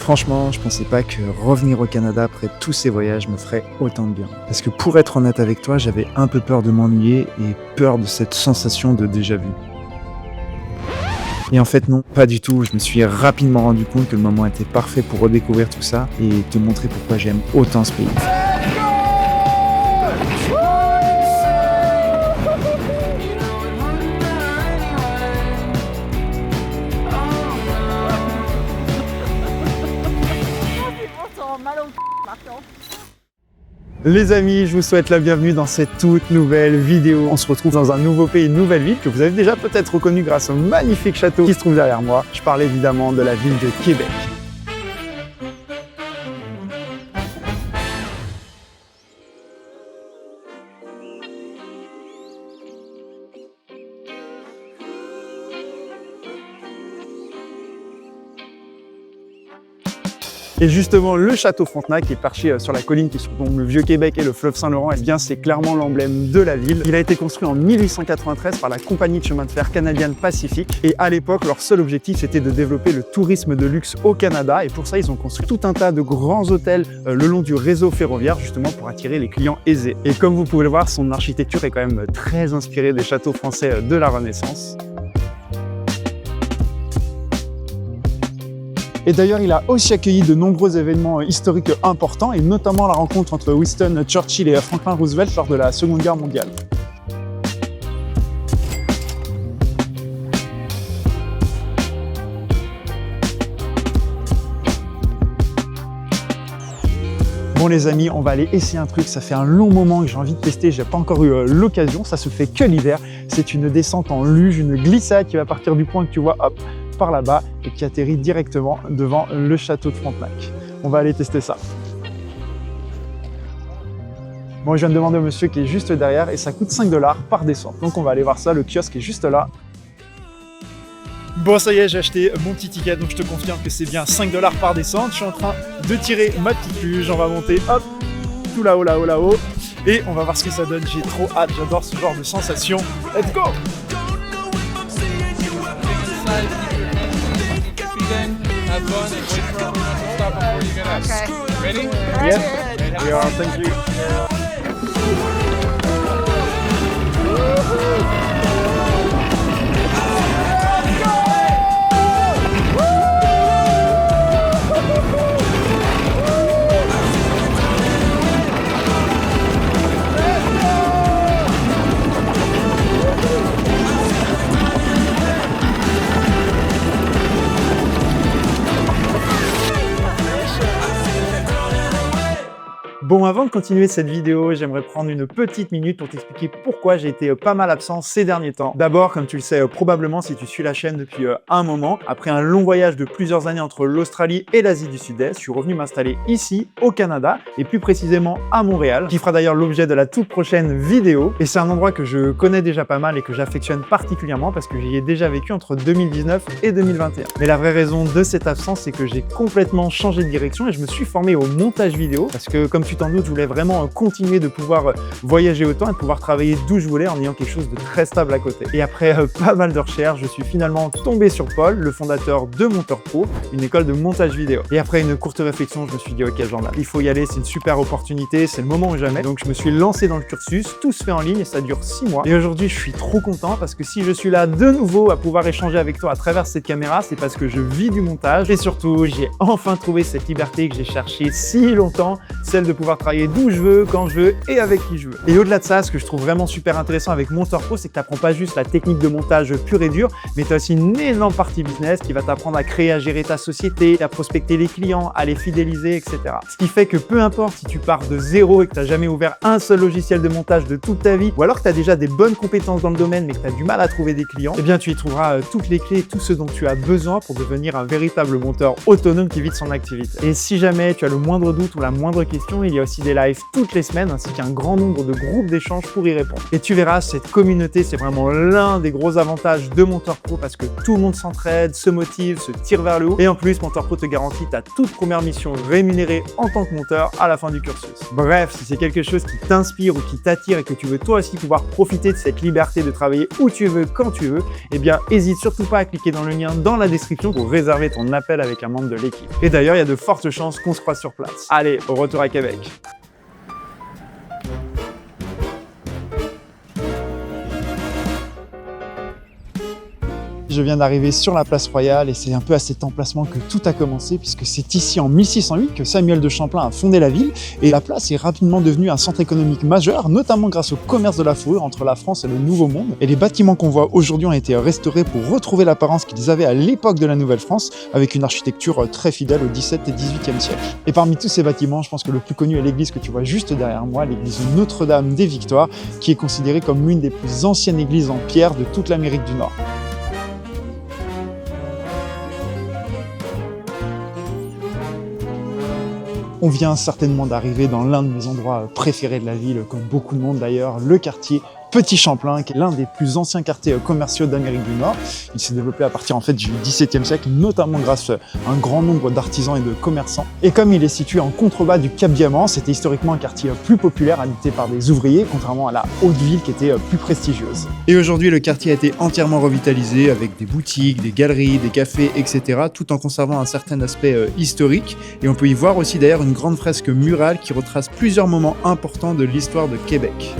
Franchement, je pensais pas que revenir au Canada après tous ces voyages me ferait autant de bien. Parce que pour être honnête avec toi, j'avais un peu peur de m'ennuyer et peur de cette sensation de déjà-vu. Et en fait non, pas du tout. Je me suis rapidement rendu compte que le moment était parfait pour redécouvrir tout ça et te montrer pourquoi j'aime autant ce pays. Les amis, je vous souhaite la bienvenue dans cette toute nouvelle vidéo. On se retrouve dans un nouveau pays, une nouvelle ville que vous avez déjà peut-être reconnu grâce au magnifique château qui se trouve derrière moi. Je parle évidemment de la ville de Québec. Et justement, le château Frontenac qui est perché sur la colline qui surplombe le Vieux-Québec et le fleuve Saint-Laurent, eh bien c'est clairement l'emblème de la ville. Il a été construit en 1893 par la compagnie de chemin de fer canadienne Pacific. Et à l'époque, leur seul objectif c'était de développer le tourisme de luxe au Canada. Et pour ça, ils ont construit tout un tas de grands hôtels le long du réseau ferroviaire, justement pour attirer les clients aisés. Et comme vous pouvez le voir, son architecture est quand même très inspirée des châteaux français de la Renaissance. Et d'ailleurs, il a aussi accueilli de nombreux événements historiques importants, et notamment la rencontre entre Winston Churchill et Franklin Roosevelt lors de la Seconde Guerre mondiale. Bon les amis, on va aller essayer un truc, ça fait un long moment que j'ai envie de tester, j'ai pas encore eu l'occasion, ça se fait que l'hiver. C'est une descente en luge, une glissade qui va partir du point que tu vois, hop, par là-bas et qui atterrit directement devant le château de Frontenac. On va aller tester ça. Bon, je viens de demander au monsieur qui est juste derrière et ça coûte 5 $ par descente. Donc on va aller voir ça, le kiosque est juste là. Bon, ça y est, j'ai acheté mon petit ticket, donc je te confirme que c'est bien 5 $ par descente. Je suis en train de tirer ma petite luge, on va monter, hop, tout là-haut, là-haut, là-haut. Et on va voir ce que ça donne, j'ai trop hâte, j'adore ce genre de sensation. Let's go! Have fun and wait for everyone to stop before you get up. Okay. Ready? Yep. We are. Thank you. Bon, avant de continuer cette vidéo, j'aimerais prendre une petite minute pour t'expliquer pourquoi j'ai été pas mal absent ces derniers temps. D'abord, comme tu le sais probablement si tu suis la chaîne depuis un moment, après un long voyage de plusieurs années entre l'Australie et l'Asie du Sud-Est, je suis revenu m'installer ici, au Canada, et plus précisément à Montréal, qui fera d'ailleurs l'objet de la toute prochaine vidéo. Et c'est un endroit que je connais déjà pas mal et que j'affectionne particulièrement parce que j'y ai déjà vécu entre 2019 et 2021. Mais la vraie raison de cette absence, c'est que j'ai complètement changé de direction et je me suis formé au montage vidéo parce que, comme tu t'en doute, je voulais vraiment continuer de pouvoir voyager autant et de pouvoir travailler d'où je voulais en ayant quelque chose de très stable à côté. Et après pas mal de recherches, je suis finalement tombé sur Paul, le fondateur de Monteur Pro, une école de montage vidéo. Et après une courte réflexion, je me suis dit ok Jean-Marc, il faut y aller, c'est une super opportunité, c'est le moment ou jamais. Donc je me suis lancé dans le cursus, tout se fait en ligne et ça dure 6 mois. Et aujourd'hui, je suis trop content parce que si je suis là de nouveau à pouvoir échanger avec toi à travers cette caméra, c'est parce que je vis du montage et surtout, j'ai enfin trouvé cette liberté que j'ai cherchée si longtemps, celle de pouvoir travailler d'où je veux, quand je veux et avec qui je veux. Et au-delà de ça, ce que je trouve vraiment super intéressant avec Monteur Pro, c'est que tu n'apprends pas juste la technique de montage pure et dure, mais tu as aussi une énorme partie business qui va t'apprendre à créer, à gérer ta société, à prospecter les clients, à les fidéliser, etc. Ce qui fait que peu importe si tu pars de zéro et que tu n'as jamais ouvert un seul logiciel de montage de toute ta vie, ou alors que tu as déjà des bonnes compétences dans le domaine mais que tu as du mal à trouver des clients, eh bien tu y trouveras toutes les clés, tout ce dont tu as besoin pour devenir un véritable monteur autonome qui vit de son activité. Et si jamais tu as le moindre doute ou la moindre question, il y y a aussi des lives toutes les semaines, ainsi qu'un grand nombre de groupes d'échange pour y répondre. Et tu verras, cette communauté, c'est vraiment l'un des gros avantages de Mentor Pro parce que tout le monde s'entraide, se motive, se tire vers le haut. Et en plus, Mentor Pro te garantit ta toute première mission rémunérée en tant que monteur à la fin du cursus. Bref, si c'est quelque chose qui t'inspire ou qui t'attire et que tu veux toi aussi pouvoir profiter de cette liberté de travailler où tu veux, quand tu veux, eh bien, hésite surtout pas à cliquer dans le lien dans la description pour réserver ton appel avec un membre de l'équipe. Et d'ailleurs, il y a de fortes chances qu'on se croise sur place. Allez, au retour à Québec. Je viens d'arriver sur la place Royale et c'est un peu à cet emplacement que tout a commencé puisque c'est ici en 1608 que Samuel de Champlain a fondé la ville et la place est rapidement devenue un centre économique majeur, notamment grâce au commerce de la fourrure entre la France et le Nouveau Monde. Et les bâtiments qu'on voit aujourd'hui ont été restaurés pour retrouver l'apparence qu'ils avaient à l'époque de la Nouvelle-France avec une architecture très fidèle au XVIIe et XVIIIe siècle. Et parmi tous ces bâtiments, je pense que le plus connu est l'église que tu vois juste derrière moi, l'église Notre-Dame des Victoires, qui est considérée comme l'une des plus anciennes églises en pierre de toute l'Amérique du Nord. On vient certainement d'arriver dans l'un de mes endroits préférés de la ville, comme beaucoup de monde d'ailleurs, le quartier Petit Champlain, qui est l'un des plus anciens quartiers commerciaux d'Amérique du Nord. Il s'est développé à partir du XVIIe siècle, notamment grâce à un grand nombre d'artisans et de commerçants. Et comme il est situé en contrebas du Cap Diamant, c'était historiquement un quartier plus populaire, habité par des ouvriers, contrairement à la haute ville qui était plus prestigieuse. Et aujourd'hui, le quartier a été entièrement revitalisé avec des boutiques, des galeries, des cafés, etc., tout en conservant un certain aspect historique. Et on peut y voir aussi d'ailleurs une grande fresque murale qui retrace plusieurs moments importants de l'histoire de Québec.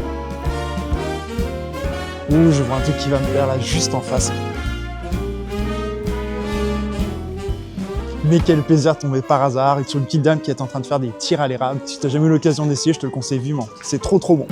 Ouh, je vois un truc qui va me plaire là, juste en face. Mais quel plaisir de tomber par hasard sur une petite dame qui est en train de faire des tirs à l'érable. Si tu n'as jamais eu l'occasion d'essayer, je te le conseille vivement. C'est trop bon.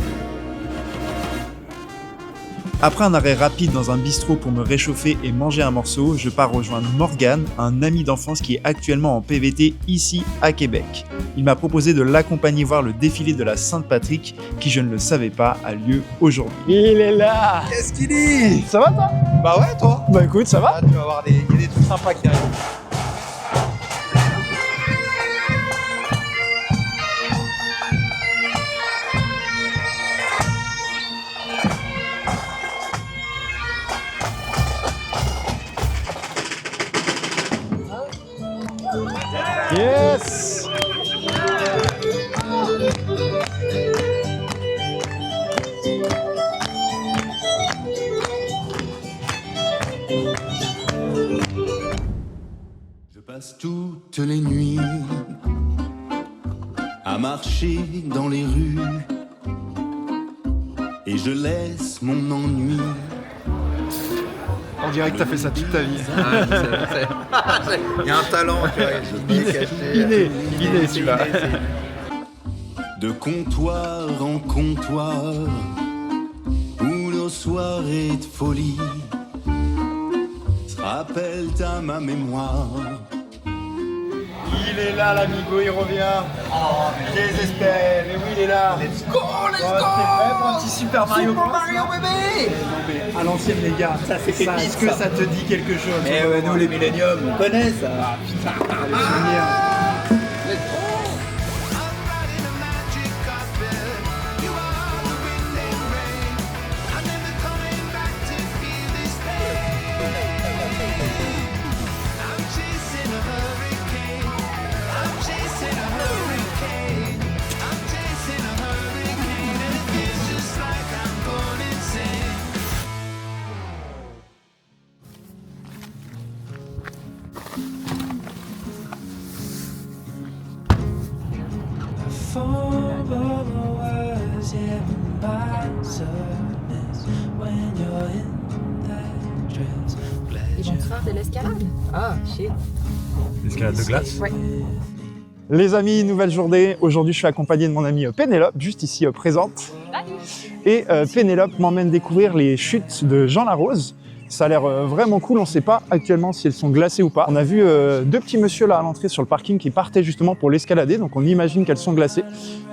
Après un arrêt rapide dans un bistrot pour me réchauffer et manger un morceau, je pars rejoindre Morgan, un ami d'enfance qui est actuellement en PVT ici à Québec. Il m'a proposé de l'accompagner voir le défilé de la Sainte-Patrick, qui je ne le savais pas, a lieu aujourd'hui. Il est là! Qu'est-ce qu'il dit? Ça va toi? Bah ouais, toi? Bah écoute, ça va? Tu vas voir il y a des trucs sympas qui arrivent. Yes! Je passe toutes les nuits à marcher dans les rues et je laisse mon ennui. On dirait que t'as fait ça toute ta vie. Il y a un talent, tu vois, Inné celui-là. De comptoir en comptoir, où nos soirées de folie se rappellent à ma mémoire. Il est là, l'amigo, il revient. Oh, désespéré, mais oui, il est là. Let's go, let's T'es go. prêt pour un petit Super Mario Super Bros, Mario, là? bébé. Non, mais à l'ancienne, les gars, ça c'est ça. Est-ce que ça te dit quelque chose? Eh ouais, nous les milléniums, on connaît ça. Ah putain, les souvenirs. Ils vont faire de l'escalade. Ah, shit. L'escalade de glace? Ouais. Les amis, nouvelle journée. Aujourd'hui, je suis accompagné de mon amie Pénélope, juste ici présente. Et Pénélope m'emmène découvrir les chutes de Jean Larose. Ça a l'air vraiment cool, on ne sait pas actuellement si elles sont glacées ou pas. On a vu deux petits messieurs là à l'entrée sur le parking qui partaient justement pour l'escalader, donc on imagine qu'elles sont glacées.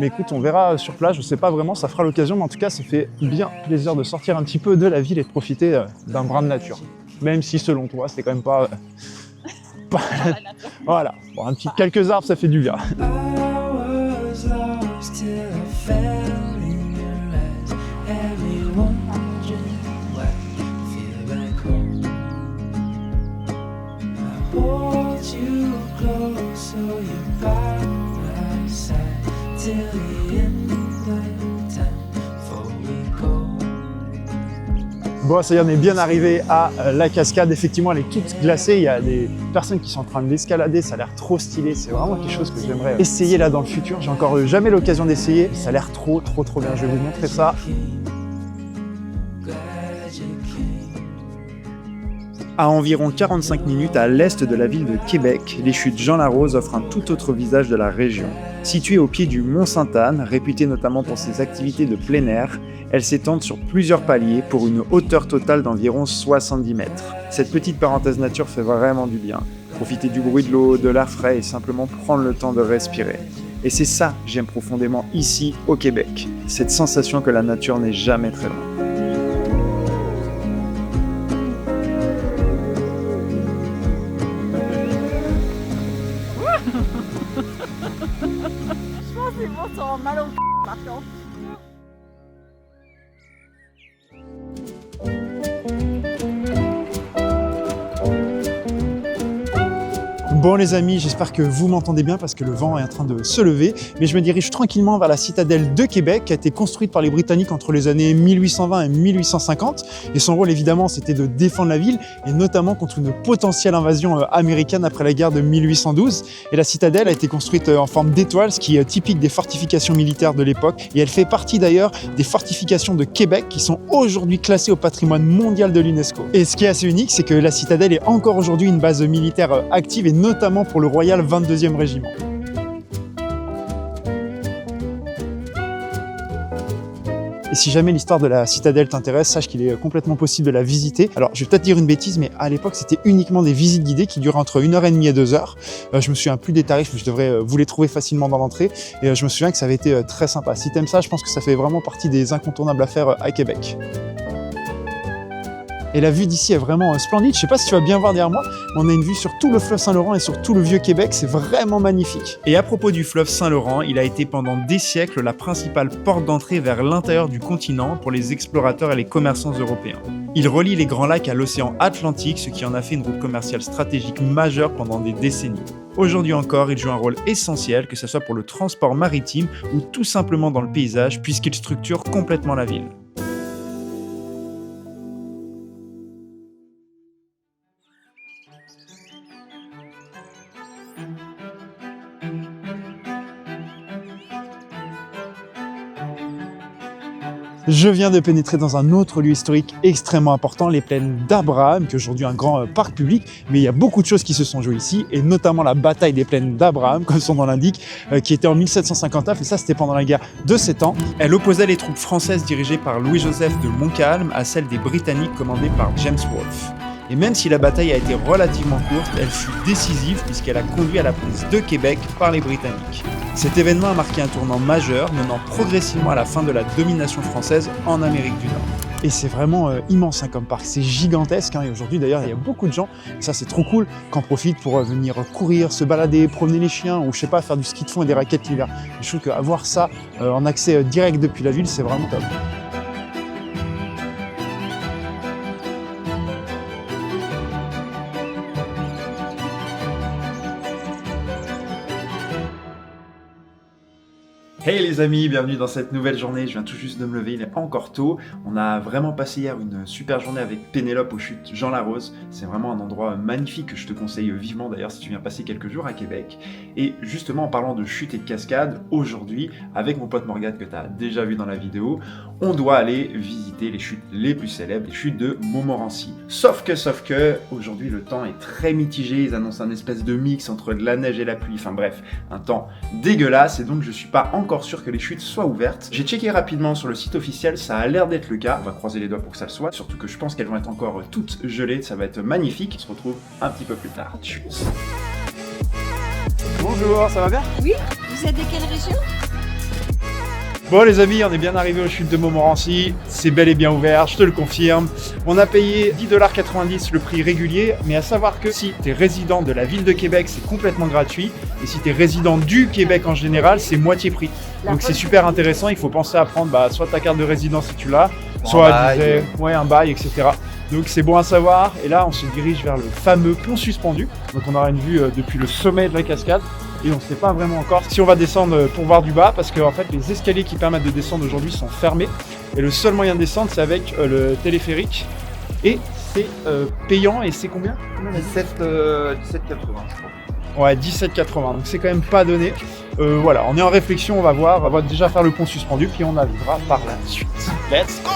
Mais écoute, on verra sur place, je ne sais pas vraiment, ça fera l'occasion, mais en tout cas, ça fait bien plaisir de sortir un petit peu de la ville et de profiter d'un brin de nature. Même si selon toi, c'est quand même pas... Voilà, bon, quelques arbres, ça fait du bien. Bon, ça y est, on est bien arrivé à la cascade. Effectivement, elle est toute glacée. Il y a des personnes qui sont en train de l'escalader. Ça a l'air trop stylé. C'est vraiment quelque chose que j'aimerais essayer là dans le futur. J'ai encore eu jamais l'occasion d'essayer. Ça a l'air trop bien. Je vais vous montrer ça. À environ 45 minutes à l'est de la ville de Québec, les chutes Jean-Larose offrent un tout autre visage de la région. Située au pied du Mont Sainte-Anne, réputée notamment pour ses activités de plein air, elle s'étend sur plusieurs paliers pour une hauteur totale d'environ 70 mètres. Cette petite parenthèse nature fait vraiment du bien. Profiter du bruit de l'eau, de l'air frais et simplement prendre le temps de respirer. Et c'est ça que j'aime profondément ici au Québec, cette sensation que la nature n'est jamais très loin. C'est bon, ça rend mal au par contre. Bon les amis, j'espère que vous m'entendez bien parce que le vent est en train de se lever, mais je me dirige tranquillement vers la citadelle de Québec qui a été construite par les Britanniques entre les années 1820 et 1850 et son rôle évidemment c'était de défendre la ville et notamment contre une potentielle invasion américaine après la guerre de 1812 et la citadelle a été construite en forme d'étoile, ce qui est typique des fortifications militaires de l'époque et elle fait partie d'ailleurs des fortifications de Québec qui sont aujourd'hui classées au patrimoine mondial de l'UNESCO. Et ce qui est assez unique, c'est que la citadelle est encore aujourd'hui une base militaire active et notamment pour le Royal 22e Régiment. Et si jamais l'histoire de la citadelle t'intéresse, sache qu'il est complètement possible de la visiter. Alors, je vais peut-être dire une bêtise, mais à l'époque, c'était uniquement des visites guidées qui durent entre 1h30 et 2 heures. Je me souviens plus des tarifs, mais je devrais vous les trouver facilement dans l'entrée. Et je me souviens que ça avait été très sympa. Si t'aimes ça, je pense que ça fait vraiment partie des incontournables à faire à Québec. Et la vue d'ici est vraiment splendide. Je sais pas si tu vas bien voir derrière moi, mais on a une vue sur tout le fleuve Saint-Laurent et sur tout le vieux Québec. C'est vraiment magnifique. Et à propos du fleuve Saint-Laurent, il a été pendant des siècles la principale porte d'entrée vers l'intérieur du continent pour les explorateurs et les commerçants européens. Il relie les Grands Lacs à l'océan Atlantique, ce qui en a fait une route commerciale stratégique majeure pendant des décennies. Aujourd'hui encore, il joue un rôle essentiel, que ce soit pour le transport maritime ou tout simplement dans le paysage, puisqu'il structure complètement la ville. Je viens de pénétrer dans un autre lieu historique extrêmement important, les plaines d'Abraham, qui est aujourd'hui un grand parc public, mais il y a beaucoup de choses qui se sont jouées ici, et notamment la bataille des plaines d'Abraham, comme son nom l'indique, qui était en 1759, et ça c'était pendant la guerre de 7 ans. Elle opposait les troupes françaises dirigées par Louis-Joseph de Montcalm à celles des Britanniques commandées par James Wolfe. Et même si la bataille a été relativement courte, elle fut décisive puisqu'elle a conduit à la prise de Québec par les Britanniques. Cet événement a marqué un tournant majeur, menant progressivement à la fin de la domination française en Amérique du Nord. Et c'est vraiment immense comme parc, c'est gigantesque. Et aujourd'hui d'ailleurs, il y a beaucoup de gens, et ça c'est trop cool, qui en profitent pour venir courir, se balader, promener les chiens, ou je sais pas, faire du ski de fond et des raquettes l'hiver. Je trouve qu'avoir ça en accès direct depuis la ville, c'est vraiment top. Hey les amis, bienvenue dans cette nouvelle journée. Je viens tout juste de me lever, il est encore tôt. On a vraiment passé hier une super journée avec Pénélope aux chutes Jean-Larose. C'est vraiment un endroit magnifique que je te conseille vivement d'ailleurs si tu viens passer quelques jours à Québec. Et justement en parlant de chutes et de cascades, aujourd'hui avec mon pote Morgane que tu as déjà vu dans la vidéo, on doit aller visiter les chutes les plus célèbres, les chutes de Montmorency. Sauf que, aujourd'hui le temps est très mitigé, ils annoncent un espèce de mix entre de la neige et la pluie, enfin bref, un temps dégueulasse et donc je suis pas encore sûr que les chutes soient ouvertes. J'ai checké rapidement sur le site officiel, ça a l'air d'être le cas, on va croiser les doigts pour que ça le soit, surtout que je pense qu'elles vont être encore toutes gelées, ça va être magnifique. On se retrouve un petit peu plus tard. Tchuss. Bonjour, ça va bien? Oui, vous êtes de quelle région? Bon les amis, on est bien arrivé aux chutes de Montmorency, c'est bel et bien ouvert, je te le confirme. On a payé 10,90 $ le prix régulier, mais à savoir que si tu es résident de la ville de Québec, c'est complètement gratuit, et si tu es résident du Québec en général, c'est moitié prix. Donc c'est super intéressant, il faut penser à prendre soit ta carte de résident si tu l'as, soit un bail, etc. Donc c'est bon à savoir, et là on se dirige vers le fameux pont suspendu, donc on aura une vue depuis le sommet de la cascade. Et on ne sait pas vraiment encore si on va descendre pour voir du bas parce que en fait les escaliers qui permettent de descendre aujourd'hui sont fermés et le seul moyen de descendre c'est avec le téléphérique Et c'est payant, et c'est combien? 17,80 je crois. Ouais, 17,80, donc c'est quand même pas donné. Voilà, on est en réflexion, on va déjà faire le pont suspendu, puis on arrivera par la suite. Let's go!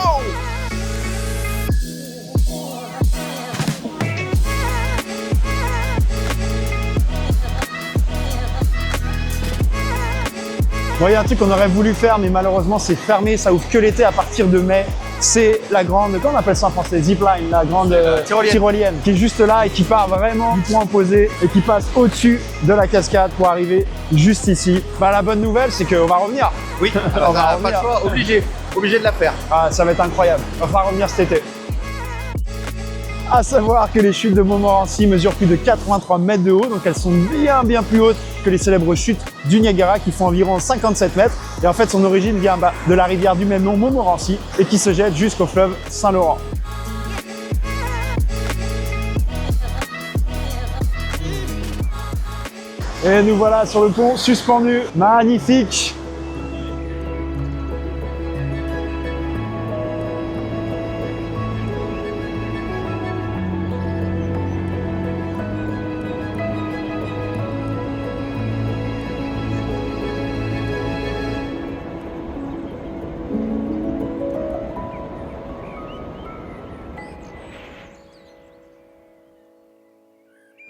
Bon, il y a un truc qu'on aurait voulu faire, mais malheureusement c'est fermé, ça ouvre que l'été à partir de mai. C'est la grande, comment on appelle ça en français? Zipline, la grande tyrolienne, qui est juste là et qui part vraiment du point opposé et qui passe au-dessus de la cascade pour arriver juste ici. Bah, la bonne nouvelle, c'est qu'on va revenir. Oui, On va pas revenir. le choix, obligé de la faire. Ah, ça va être incroyable. On va revenir cet été. À savoir que les chutes de Montmorency mesurent plus de 83 mètres de haut, donc elles sont bien plus hautes que les célèbres chutes du Niagara qui font environ 57 mètres. Et en fait, son origine vient de la rivière du même nom, Montmorency, et qui se jette jusqu'au fleuve Saint-Laurent. Et nous voilà sur le pont suspendu. Magnifique!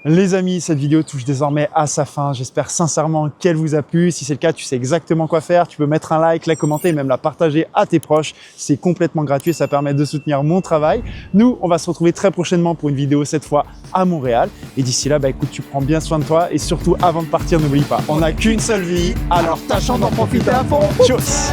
Les amis, cette vidéo touche désormais à sa fin. J'espère sincèrement qu'elle vous a plu. Si c'est le cas, tu sais exactement quoi faire. Tu peux mettre un like, la commenter et même la partager à tes proches. C'est complètement gratuit et ça permet de soutenir mon travail. Nous, on va se retrouver très prochainement pour une vidéo, cette fois à Montréal. Et d'ici là, bah écoute, tu prends bien soin de toi et surtout, avant de partir, n'oublie pas, on n'a qu'une seule vie, alors tâchons d'en profiter à fond. Tchuss!